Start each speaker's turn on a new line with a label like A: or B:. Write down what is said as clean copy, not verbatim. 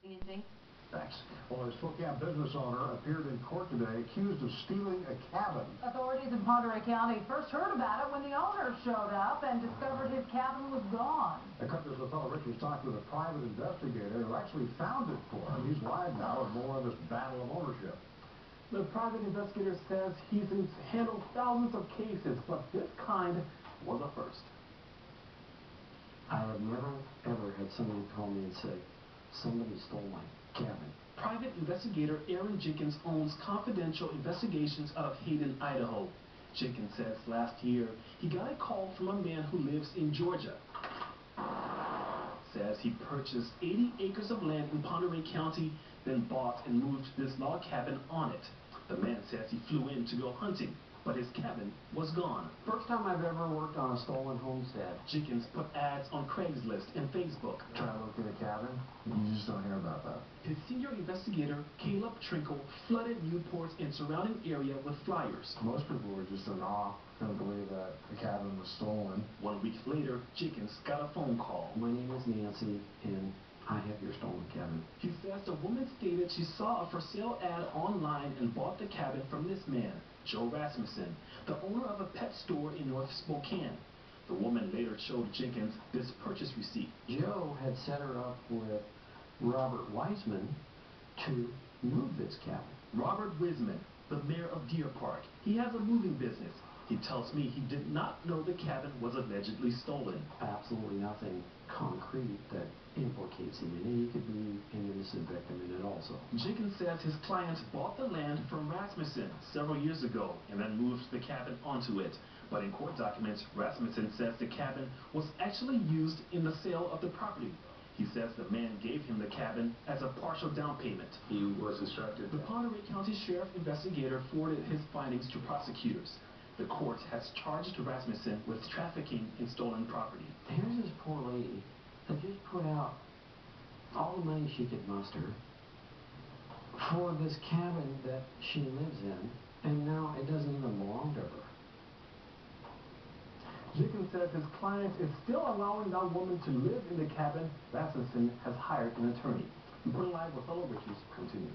A: Anything?
B: Thanks. Well, a Spokane business owner appeared in court today accused of stealing a cabin.
C: Authorities in Ponderay County first heard about it when the owner showed up and discovered his cabin was gone.
B: The country's fellow Richards talked with a private investigator who actually found it for him. He's live now with more of this battle of ownership.
D: The private investigator says he's handled thousands of cases, but this kind was a first.
E: I have never, ever had somebody call me and say, somebody stole my cabin.
D: Private investigator Aaron Jenkins owns Confidential Investigations out of Hayden, Idaho. Jenkins says last year he got a call from a man who lives in Georgia. Says he purchased 80 acres of land in Ponderay County, then bought and moved this log cabin on it. The man says he flew in to go hunting, but his cabin was gone.
E: First time I've ever worked on a stolen homestead.
D: Jenkins put ads on Craigslist and Facebook.
B: Try to locate a cabin? You just don't hear about that.
D: His senior investigator, Caleb Trinkle, flooded Newport and surrounding area with flyers.
B: Most people were just in awe, couldn't believe that the cabin was stolen.
D: 1 week later, Jenkins got a phone call.
E: My name is Nancy, and I have your stolen cabin.
D: He says the woman stated she saw a for sale ad online and bought the cabin from this man, Joe Rasmussen, the owner of a pet store in North Spokane. The woman later showed Jenkins this purchase receipt.
E: Joe had set her up with Robert Wiseman to move this cabin.
D: Robert Wiseman, the mayor of Deer Park. He has a moving business. He tells me he did not know the cabin was allegedly stolen.
E: Absolutely nothing concrete that implicates him in it. He could be an innocent victim in it also.
D: Jenkins says his client bought the land from Rasmussen several years ago and then moved the cabin onto it. But in court documents, Rasmussen says the cabin was actually used in the sale of the property. He says the man gave him the cabin as a partial down payment.
B: He was instructed.
D: The Ponderay County Sheriff investigator forwarded his findings to prosecutors. The court has charged Rasmussen with trafficking in stolen property.
E: Here's this poor lady that just put out all the money she could muster for this cabin that she lives in, and now it doesn't even belong to her.
D: Jenkins says his client is still allowing that woman to live in the cabin. Rasmussen has hired an attorney. Reporting live with fellow Richards, continues.